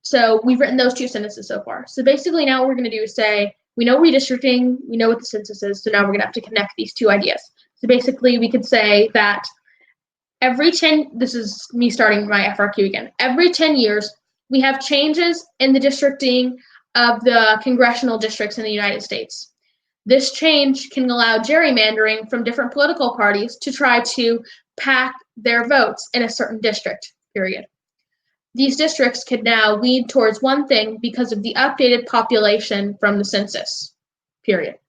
S1: so we've written those two sentences so far. So basically now what we're going to do is say, we know redistricting, we know what the census is, so now we're going to have to connect these two ideas. So basically we could say that every 10, this is me starting my FRQ again, every 10 years we have changes in the districting of the congressional districts in the United States. This change can allow gerrymandering from different political parties to try to pack their votes in a certain district, period. These districts could now lead towards one thing because of the updated population from the census, period.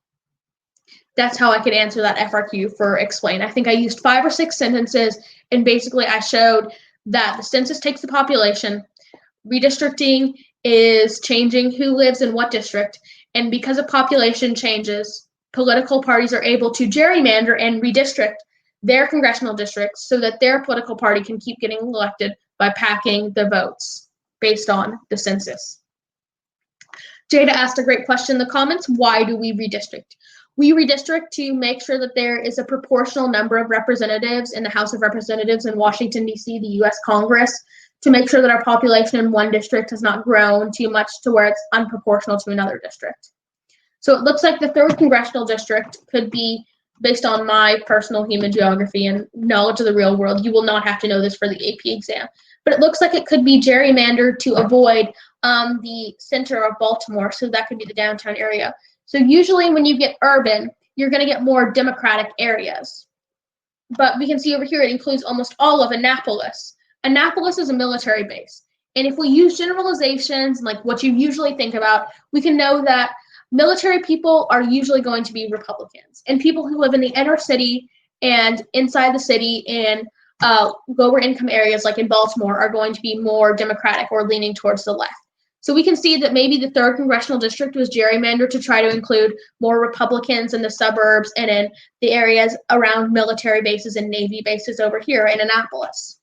S1: That's how I could answer that FRQ for explain. I think I used 5 or 6 sentences, and basically I showed that the census takes the population, redistricting is changing who lives in what district, and because of population changes, political parties are able to gerrymander and redistrict their congressional districts so that their political party can keep getting elected by packing the votes based on the census. Jada asked a great question in the comments, why do we redistrict? We redistrict to make sure that there is a proportional number of representatives in the House of Representatives in Washington, D.C., the U.S. Congress, to make sure that our population in one district has not grown too much to where it's unproportional to another district. So it looks like the 3rd congressional district could be, based on my personal human geography and knowledge of the real world, you will not have to know this for the AP exam, but it looks like it could be gerrymandered to avoid the center of Baltimore, so that could be the downtown area. So usually when you get urban, you're going to get more Democratic areas. But we can see over here it includes almost all of Annapolis. Annapolis is a military base. And if we use generalizations, like what you usually think about, we can know that military people are usually going to be Republicans. And people who live in the inner city and inside the city in lower income areas like in Baltimore are going to be more Democratic or leaning towards the left. So we can see that maybe the 3rd congressional district was gerrymandered to try to include more Republicans in the suburbs and in the areas around military bases and Navy bases over here in Annapolis.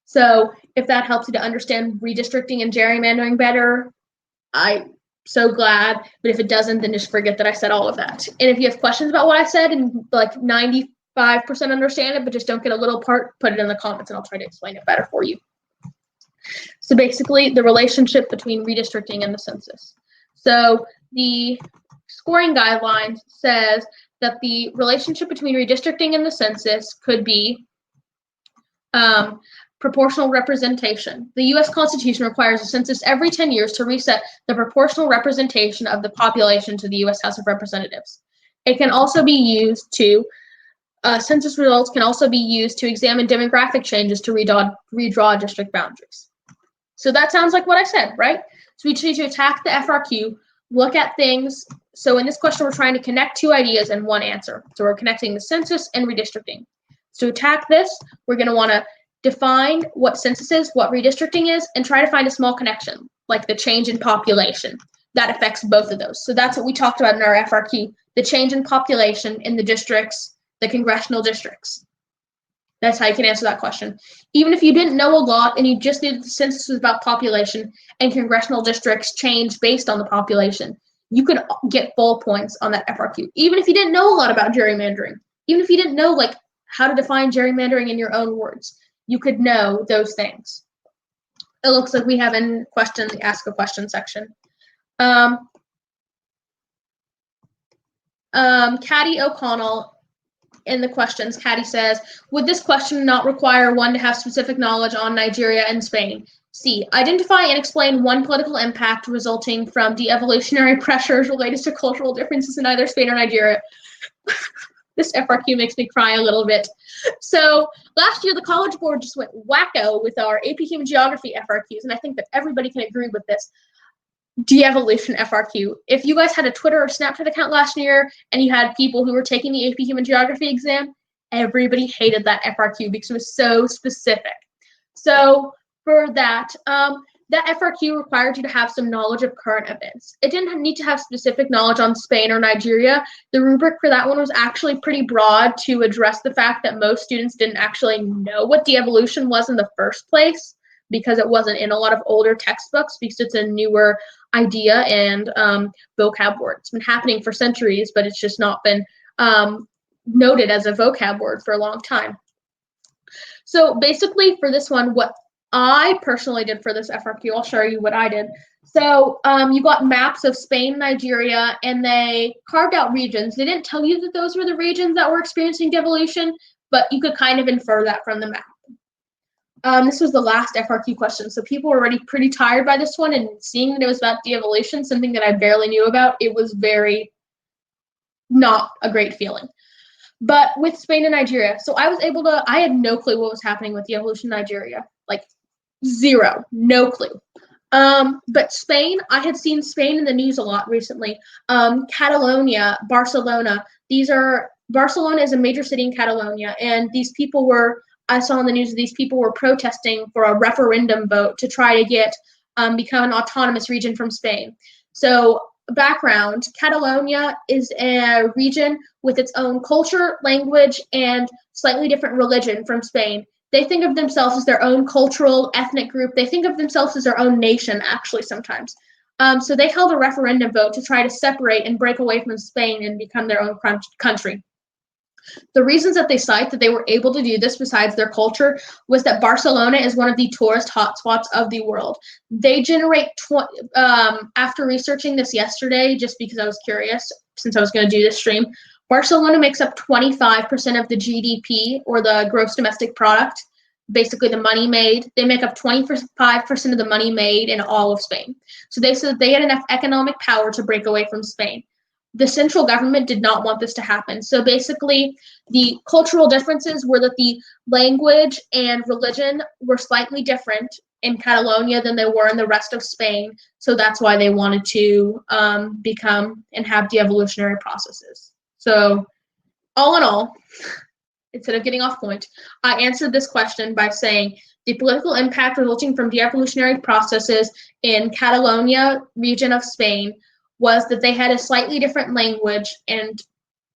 S1: So if that helps you to understand redistricting and gerrymandering better, I'm so glad. But if it doesn't, then just forget that I said all of that. And if you have questions about what I said and like 95% understand it, but just don't get a little part, put it in the comments and I'll try to explain it better for you. So basically, the relationship between redistricting and the census. So the scoring guidelines says that the relationship between redistricting and the census could be proportional representation. The U.S. Constitution requires a census every 10 years to reset the proportional representation of the population to the U.S. House of Representatives. It can also be used to census results can also be used to examine demographic changes to redraw district boundaries. So that sounds like what I said, right? So we need to attack the FRQ look at things. So in this question, we're trying to connect two ideas in one answer. So we're connecting the census and redistricting. To attack this, we're going to want to define what census is, what redistricting is, and try to find a small connection, like the change in population that affects both of those. So that's what we talked about in our FRQ, the change in population in the districts, the congressional districts. That's how you can answer that question. Even if you didn't know a lot and you just knew that the census was about population and congressional districts change based on the population, you could get full points on that FRQ. Even if you didn't know a lot about gerrymandering, even if you didn't know like how to define gerrymandering in your own words, you could know those things. It looks like we have in question the ask a question section. Caddy O'Connell in the questions, Caddy says, would this question not require one to have specific knowledge on Nigeria and Spain? C, identify and explain one political impact resulting from de-evolutionary pressures related to cultural differences in either Spain or Nigeria. This FRQ makes me cry a little bit. So last year, the College Board just went wacko with our AP Human Geography FRQs, and I think that everybody can agree with this. De-evolution FRQ. If you guys had a Twitter or Snapchat account last year and you had people who were taking the AP Human Geography exam, everybody hated that FRQ because it was so specific. So for that, that FRQ required you to have some knowledge of current events. It didn't need to have specific knowledge on Spain or Nigeria. The rubric for that one was actually pretty broad to address the fact that most students didn't actually know what de-evolution was in the first place, because it wasn't in a lot of older textbooks, because it's a newer idea and vocab word. It's been happening for centuries, but it's just not been noted as a vocab word for a long time. So basically for this one, what I personally did for this FRQ, I'll show you what I did. So you got maps of Spain, Nigeria, and they carved out regions. They didn't tell you that those were the regions that were experiencing devolution, but you could kind of infer that from the map. This was the last FRQ question, so people were already pretty tired by this one, and seeing that it was about de-evolution, something that I barely knew about, it was very not a great feeling. But with Spain and Nigeria, so I had no clue what was happening with de-evolution in Nigeria, like zero, no clue. But Spain, I had seen Spain in the news a lot recently. Catalonia, Barcelona, Barcelona is a major city in Catalonia, and these people I saw in the news that these people were protesting for a referendum vote to try to get become an autonomous region from Spain. So background, Catalonia is a region with its own culture, language, and slightly different religion from Spain. They think of themselves as their own cultural, ethnic group. They think of themselves as their own nation, actually, sometimes. So they held a referendum vote to try to separate and break away from Spain and become their own country. The reasons that they cite that they were able to do this besides their culture was that Barcelona is one of the tourist hotspots of the world. They generate, after researching this yesterday, just because I was curious, since I was going to do this stream, Barcelona makes up 25% of the GDP, or the gross domestic product, basically the money made. They make up 25% of the money made in all of Spain. So they said that they had enough economic power to break away from Spain. The central government did not want this to happen. So basically, the cultural differences were that the language and religion were slightly different in Catalonia than they were in the rest of Spain. So that's why they wanted to become and have de-evolutionary processes. So all in all, instead of getting off point, I answered this question by saying the political impact resulting from de-evolutionary processes in Catalonia region of Spain was that they had a slightly different language and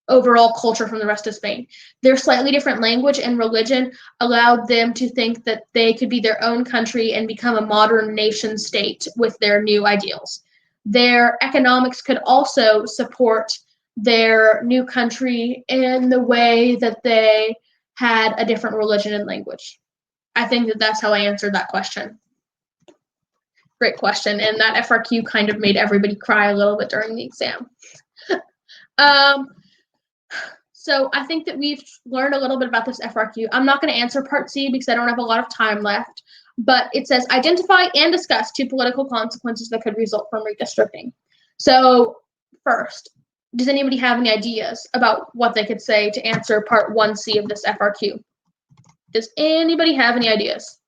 S1: overall culture from the rest of Spain. Their slightly different language and religion allowed them to think that they could be their own country and become a modern nation state with their new ideals. Their economics could also support their new country in the way that they had a different religion and language. I think that that's how I answered that question. Great question, and that FRQ kind of made everybody cry a little bit during the exam. So I think that we've learned a little bit about this FRQ. I'm not going to answer part C because I don't have a lot of time left, but it says identify and discuss two political consequences that could result from redistricting. So first, does anybody have any ideas about what they could say to answer part 1C of this FRQ? Does anybody have any ideas?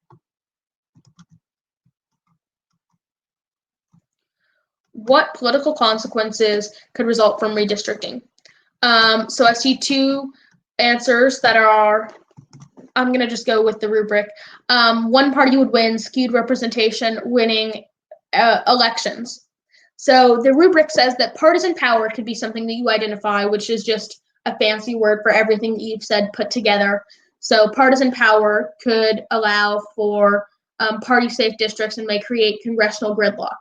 S1: what political consequences could result from redistricting? So I see two answers that are, I'm going to just go with the rubric. One party would win, skewed representation, winning elections. So the rubric says that partisan power could be something that you identify, which is just a fancy word for everything that you've said put together. So partisan power could allow for party-safe districts and may create congressional gridlock.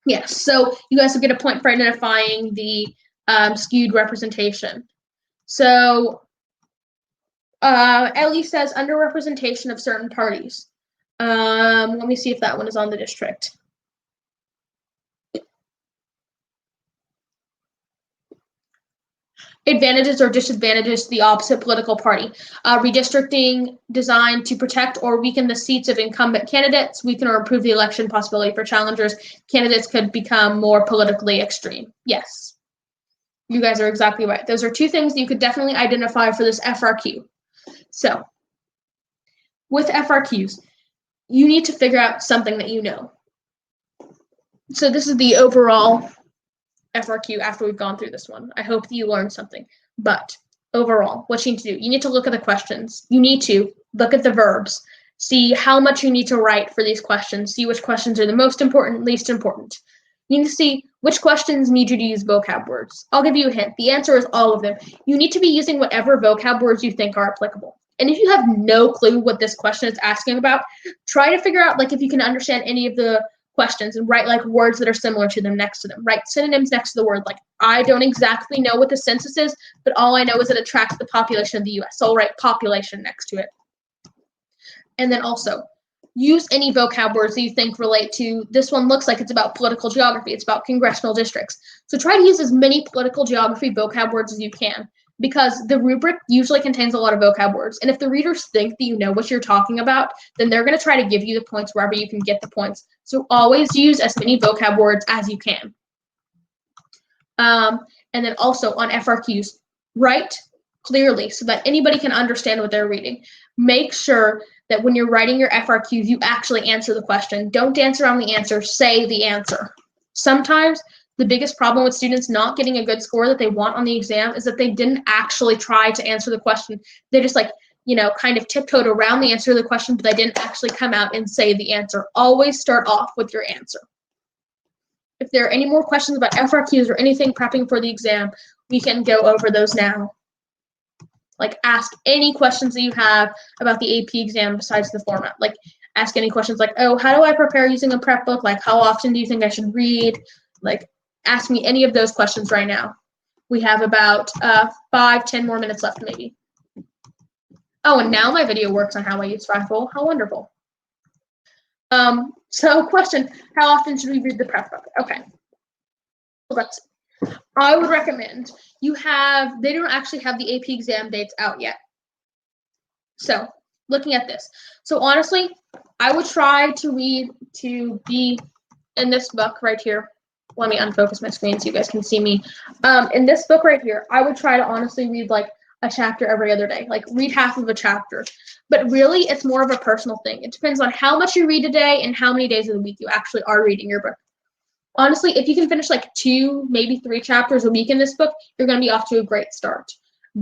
S1: Yes, so you guys will get a point for identifying the skewed representation. So Ellie says underrepresentation of certain parties. Let me see if that one is on the district. Advantages or disadvantages to the opposite political party. Redistricting designed to protect or weaken the seats of incumbent candidates, weaken or improve the election possibility for challengers. Candidates could become more politically extreme. Yes, you guys are exactly right. Those are two things that you could definitely identify for this FRQ. So with FRQs, you need to figure out something that you know. So this is the overall FRQ after we've gone through this one. I hope that you learned something. But overall, what you need to do, you need to look at the questions. You need to look at the verbs, see how much you need to write for these questions, see which questions are the most important, least important. You need to see which questions need you to use vocab words. I'll give you a hint. The answer is all of them. You need to be using whatever vocab words you think are applicable. And if you have no clue what this question is asking about, try to figure out like if you can understand any of the questions and write like words that are similar to them next to them. Write synonyms next to the word. Like, I don't exactly know what the census is, but all I know is that it tracks the population of the US. So I'll write population next to it. And then also, use any vocab words that you think relate to, this one looks like it's about political geography, it's about congressional districts. So try to use as many political geography vocab words as you can, because the rubric usually contains a lot of vocab words. And if the readers think that you know what you're talking about, then they're going to try to give you the points wherever you can get the points. So always use as many vocab words as you can. And then also on FRQs, write clearly so that anybody can understand what they're reading. Make sure that when you're writing your FRQs, you actually answer the question. Don't dance around the answer, say the answer. Sometimes the biggest problem with students not getting a good score that they want on the exam is that they didn't actually try to answer the question. They just like, you know, kind of tiptoed around the answer to the question, but they didn't actually come out and say the answer. Always start off with your answer. If there are any more questions about FRQs or anything prepping for the exam, we can go over those now. Like, ask any questions that you have about the AP exam besides the format. Like, ask any questions like, oh, how do I prepare using a prep book? Like, how often do you think I should read? Like, ask me any of those questions right now. We have about 5-10 more minutes left, maybe. Oh, and now my video works on how I use Fiveable. How wonderful. So question, how often should we read the prep book? Okay. Well, I would recommend they don't actually have the AP exam dates out yet. So looking at this. So honestly, I would try to read to be in this book right here. Let me unfocus my screen so you guys can see me. In this book right here, I would try to honestly read like a chapter every other day, like read half of a chapter. But really, it's more of a personal thing. It depends on how much you read a day and how many days of the week you actually are reading your book. Honestly, if you can finish like 2, maybe 3 chapters a week in this book, you're going to be off to a great start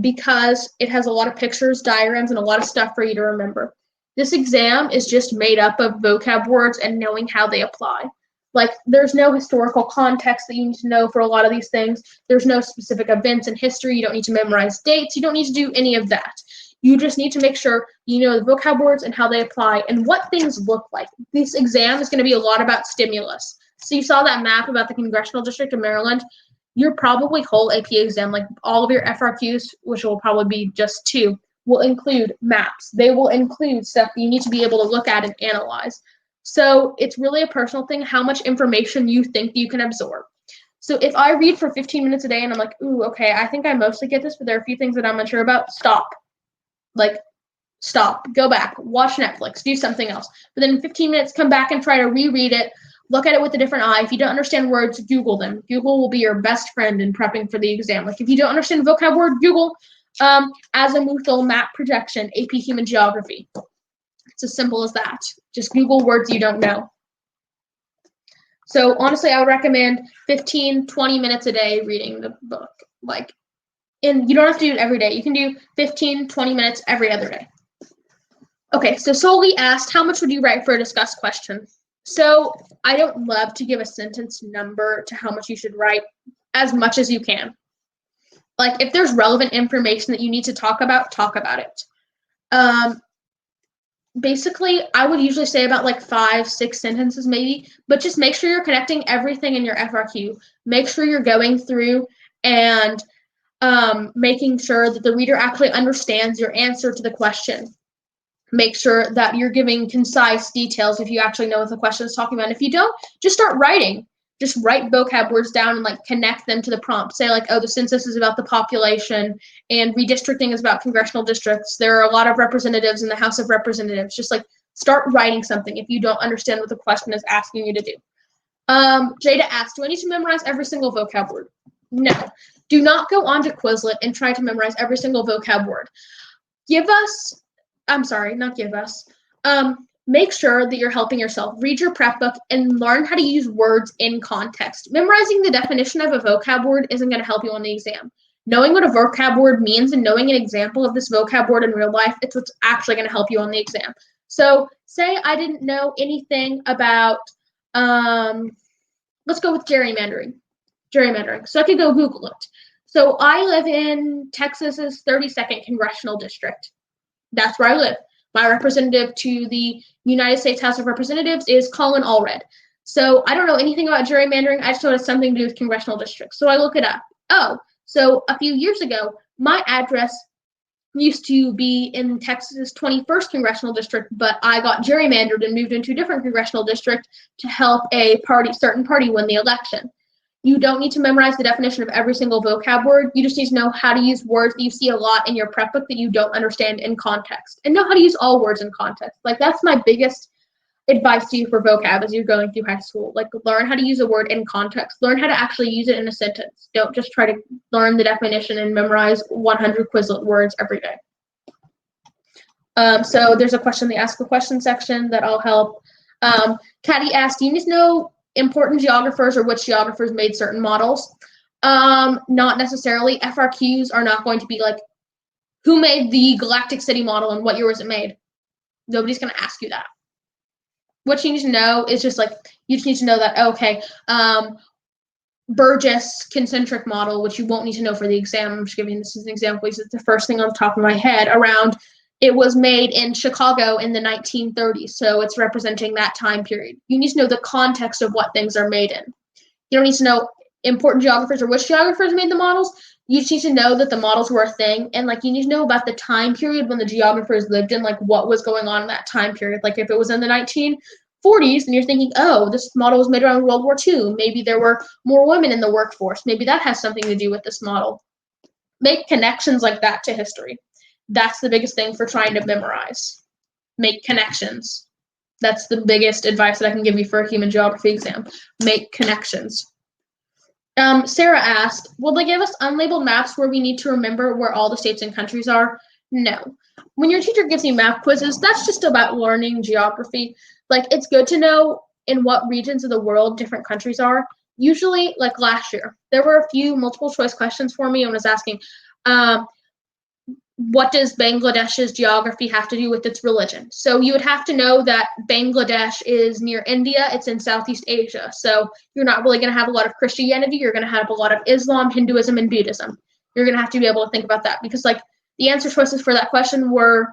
S1: because it has a lot of pictures, diagrams, and a lot of stuff for you to remember. This exam is just made up of vocab words and knowing how they apply. Like, there's no historical context that you need to know for a lot of these things. There's no specific events in history. You don't need to memorize dates. You don't need to do any of that. You just need to make sure you know the vocab words and how they apply and what things look like. This exam is going to be a lot about stimulus. So you saw that map about the Congressional District of Maryland. Your probably whole AP exam, like all of your FRQs, which will probably be just 2, will include maps. They will include stuff that you need to be able to look at and analyze. So it's really a personal thing, how much information you think you can absorb. So if I read for 15 minutes a day and I'm like, ooh, okay, I think I mostly get this, but there are a few things that I'm unsure about, stop. Like, stop, go back, watch Netflix, do something else. But then in 15 minutes, come back and try to reread it, look at it with a different eye. If you don't understand words, Google them. Google will be your best friend in prepping for the exam. Like, if you don't understand a vocab word, Google azimuthal map projection, AP Human Geography. It's as simple as that. Just Google words you don't know. So honestly, I would recommend 15, 20 minutes a day reading the book. And you don't have to do it every day. You can do 15, 20 minutes every other day. Okay, so Solly asked, how much would you write for a discussed question? So I don't love to give a sentence number to how much you should write, as much as you can. Like, if there's relevant information that you need to talk about it. Basically, I would usually say about like 5, 6 sentences maybe, but just make sure you're connecting everything in your FRQ. Make sure you're going through and making sure that the reader actually understands your answer to the question. Make sure that you're giving concise details if you actually know what the question is talking about. If you don't, just start writing. Just write vocab words down and like connect them to the prompt. Say like, oh, the census is about the population and redistricting is about congressional districts. There are a lot of representatives in the House of Representatives. Just like start writing something if you don't understand what the question is asking you to do. Jada asked, do I need to memorize every single vocab word? No. Do not go on to Quizlet and try to memorize every single vocab word. Make sure that you're helping yourself. Read your prep book and learn how to use words in context. Memorizing the definition of a vocab word isn't going to help you on the exam. Knowing what a vocab word means and knowing an example of this vocab word in real life, it's what's actually going to help you on the exam. So say I didn't know anything about, let's go with gerrymandering. So I could go Google it. So I live in Texas's 32nd Congressional District. That's where I live. My representative to the United States House of Representatives is Colin Allred. So I don't know anything about gerrymandering. I just know it's something to do with congressional districts. So I look it up. Oh, so a few years ago, my address used to be in Texas's 21st Congressional District, but I got gerrymandered and moved into a different congressional district to help a certain party win the election. You don't need to memorize the definition of every single vocab word. You just need to know how to use words that you see a lot in your prep book that you don't understand in context. And know how to use all words in context. Like, that's my biggest advice to you for vocab as you're going through high school. Like, learn how to use a word in context. Learn how to actually use it in a sentence. Don't just try to learn the definition and memorize 100 Quizlet words every day. So there's a question in the Ask a Question section that I'll help. Caddy asked, do you need to know important geographers or which geographers made certain models? Not necessarily. FRQs are not going to be like, who made the galactic city model and what year was it made? Nobody's going to ask you that. What you need to know is just like, you just need to know that, okay, Burgess concentric model, which you won't need to know for the exam. I'm just giving this as an example because it's the first thing on the top of my head around. It was made in Chicago in the 1930s, so it's representing that time period. You need to know the context of what things are made in. You don't need to know important geographers or which geographers made the models. You just need to know that the models were a thing, and like you need to know about the time period when the geographers lived in, like what was going on in that time period. Like if it was in the 1940s, and you're thinking, oh, this model was made around World War II. Maybe there were more women in the workforce. Maybe that has something to do with this model. Make connections like that to history. That's the biggest thing for trying to memorize. Make connections. That's the biggest advice that I can give you for a human geography exam. Make connections. Sarah asked, will they give us unlabeled maps where we need to remember where all the states and countries are? No. When your teacher gives you map quizzes, that's just about learning geography. Like, it's good to know in what regions of the world different countries are. Usually, like last year, there were a few multiple choice questions for me and was asking, what does Bangladesh's geography have to do with its religion? So you would have to know that Bangladesh is near India. It's in Southeast Asia. So you're not really going to have a lot of Christianity. You're going to have a lot of Islam, Hinduism, and Buddhism. You're going to have to be able to think about that because, like, the answer choices for that question were,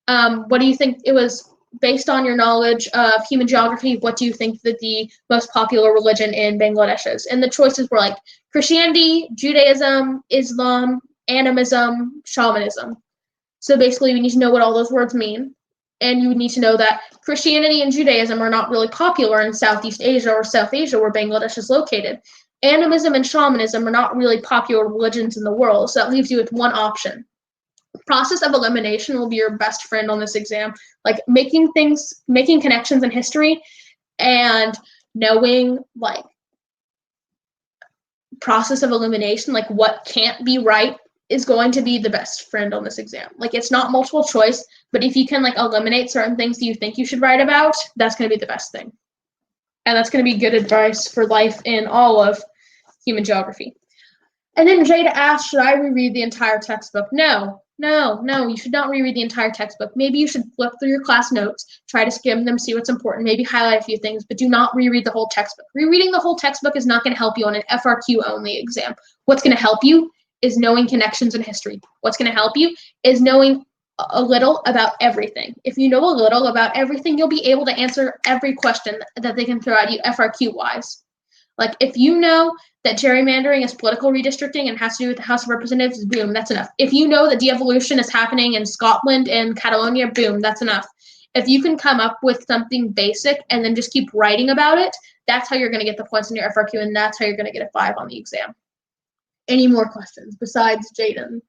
S1: what do you think? It was based on your knowledge of human geography. What do you think that the most popular religion in Bangladesh is? And the choices were like Christianity, Judaism, Islam, animism, shamanism. So basically, you need to know what all those words mean. And you would need to know that Christianity and Judaism are not really popular in Southeast Asia or South Asia, where Bangladesh is located. Animism and shamanism are not really popular religions in the world, so that leaves you with one option. Process of elimination will be your best friend on this exam. Like making connections in history and knowing like process of elimination, like what can't be right, is going to be the best friend on this exam. Like, it's not multiple choice, but if you can like eliminate certain things that you think you should write about, that's going to be the best thing. And that's going to be good advice for life in all of human geography. And then Jada asked, should I reread the entire textbook? No, you should not reread the entire textbook. Maybe you should flip through your class notes, try to skim them, see what's important, maybe highlight a few things, but do not reread the whole textbook. Rereading the whole textbook is not going to help you on an FRQ only exam. What's going to help you is knowing connections in history. What's going to help you is knowing a little about everything. If you know a little about everything, you'll be able to answer every question that they can throw at you FRQ-wise. Like, if you know that gerrymandering is political redistricting and has to do with the House of Representatives, boom, that's enough. If you know that devolution is happening in Scotland and Catalonia, boom, that's enough. If you can come up with something basic and then just keep writing about it, that's how you're going to get the points in your FRQ, and that's how you're going to get a 5 on the exam. Any more questions besides Jaden?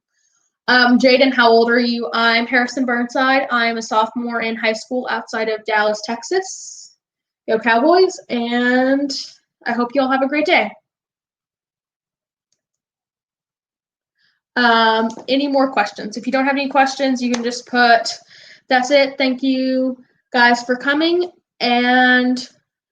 S1: Jaden, how old are you? I'm Harrison Burnside. I'm a sophomore in high school outside of Dallas, Texas. Go Cowboys, and I hope you all have a great day. Any more questions? If you don't have any questions, you can just put, that's it. Thank you guys for coming, and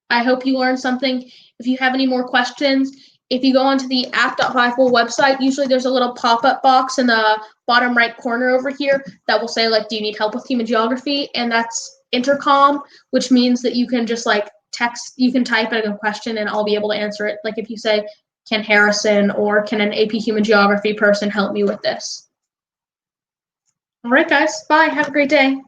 S1: I hope you learned something. If you have any more questions, if you go onto the app.Fiveable website, usually there's a little pop-up box in the bottom right corner over here that will say, like, do you need help with human geography? And that's intercom, which means that you can just like text, you can type in a question and I'll be able to answer it. Like if you say, can Harrison or can an AP human geography person help me with this? All right, guys, bye. Have a great day.